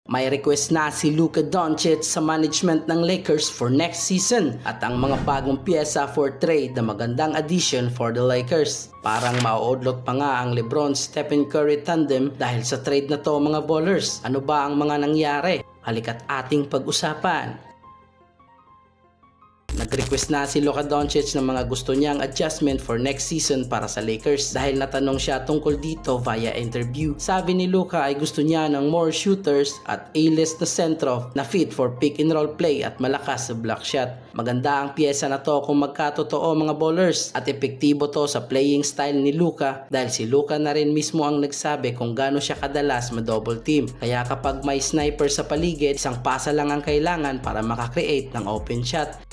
May request na si Luka Doncic sa management ng Lakers for next season at ang mga bagong piyesa for trade na magandang addition for the Lakers. Parang mauudlot pa nga ang LeBron-Stephen Curry tandem dahil sa trade na to mga ballers. Ano ba ang mga nangyari? Halika't ating pag-usapan. Nag-request na si Luka Doncic ng mga gusto niyang adjustment for next season para sa Lakers dahil natanong siya tungkol dito via interview. Sabi ni Luka ay gusto niya ng more shooters at A-list na sentro na fit for pick and roll play at malakas sa block shot. Maganda ang piyesa na to kung magkatotoo mga ballers at epektibo to sa playing style ni Luka dahil si Luka na rin mismo ang nagsabi kung gaano siya kadalas ma-double team. Kaya kapag may sniper sa paligid, isang pasa lang ang kailangan para makakreate ng open shot.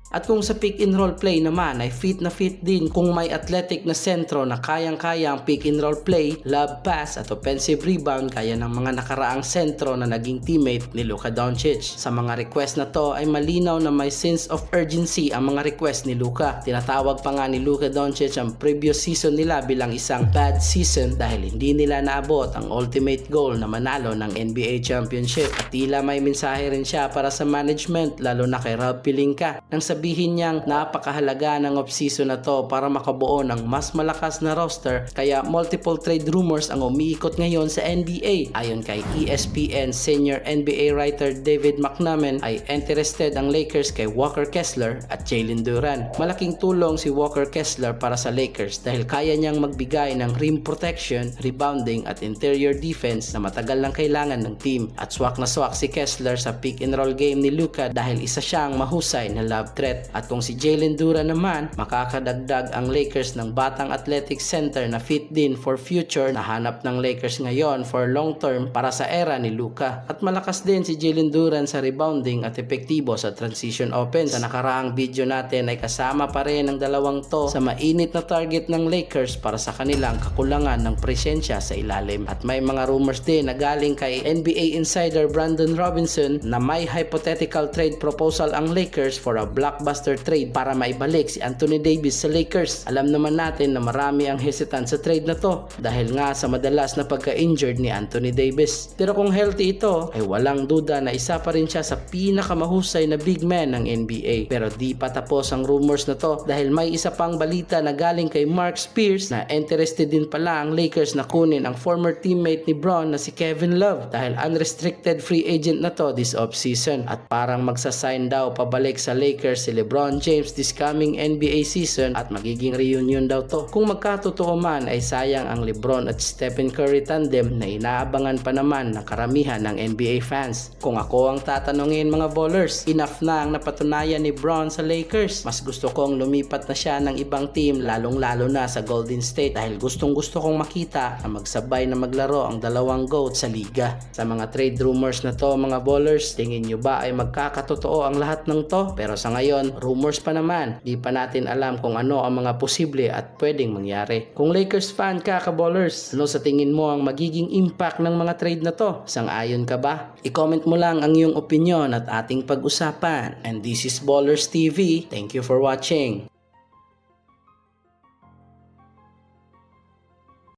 At kung sa pick and roll play naman ay fit na fit din kung may athletic na sentro na kayang-kaya ang pick and roll play, lob pass at offensive rebound kaya ng mga nakaraang sentro na naging teammate ni Luka Doncic. Sa mga request na to ay malinaw na may sense of urgency ang mga request ni Luka. Tinatawag pa nga ni Luka Doncic ang previous season nila bilang isang bad season dahil hindi nila naabot ang ultimate goal na manalo ng NBA Championship. At tila may mensahe rin siya para sa management lalo na kay Rob Pelinka nang sabihin niyang napakahalaga ng off-season na to para makabuo ng mas malakas na roster kaya multiple trade rumors ang umiikot ngayon sa NBA. Ayon kay ESPN senior NBA writer David McNaman ay interested ang Lakers kay Walker Kessler at Jalen Duran. Malaking tulong si Walker Kessler para sa Lakers dahil kaya niyang magbigay ng rim protection, rebounding at interior defense na matagal lang kailangan ng team. At swak na swak si Kessler sa pick and roll game ni Luka dahil isa siyang mahusay na lob threat. At kung si Jalen Duran naman, makakadagdag ang Lakers ng batang athletic center na fit din for future na hanap ng Lakers ngayon for long term para sa era ni Luka. At malakas din si Jalen Duran sa rebounding at epektibo sa transition offense. Sa nakaraang video natin ay kasama pa rin ang dalawang to sa mainit na target ng Lakers para sa kanilang kakulangan ng presensya sa ilalim. At may mga rumors din na galing kay NBA insider Brandon Robinson na may hypothetical trade proposal ang Lakers for a blockbuster trade para maibalik si Anthony Davis sa Lakers. Alam naman natin na marami ang hesitant sa trade na to dahil nga sa madalas na pagka-injured ni Anthony Davis. Pero kung healthy ito ay walang duda na isa pa rin siya sa pinakamahusay na big man ng NBA. Pero di pa tapos ang rumors na to dahil may isa pang balita na galing kay Mark Spears na interested din pala ang Lakers na kunin ang former teammate ni Bron na si Kevin Love dahil unrestricted free agent na to this offseason at parang magsasign daw pabalik sa Lakers si LeBron James this coming NBA season at magiging reunion daw to. Kung magkatotoo man ay sayang ang LeBron at Stephen Curry tandem na inaabangan pa naman ng karamihan ng NBA fans. Kung ako ang tatanungin mga ballers, enough na ang napatunayan ni Bron sa Lakers. Mas gusto kong lumipat na siya ng ibang team lalong-lalo na sa Golden State dahil gustong-gusto kong makita na magsabay na maglaro ang dalawang GOAT sa liga. Sa mga trade rumors na to mga ballers, tingin nyo ba ay magkakatotoo ang lahat ng to? Pero sa ngayon, rumors pa naman. Di pa natin alam kung ano ang mga posible at pwedeng mangyari. Kung Lakers fan ka ka-ballers, ano sa tingin mo ang magiging impact ng mga trade na to? Sang-ayon ka ba? I-comment mo lang ang iyong opinion at ating pag-usapan. And this is Ballers TV. Thank you for watching.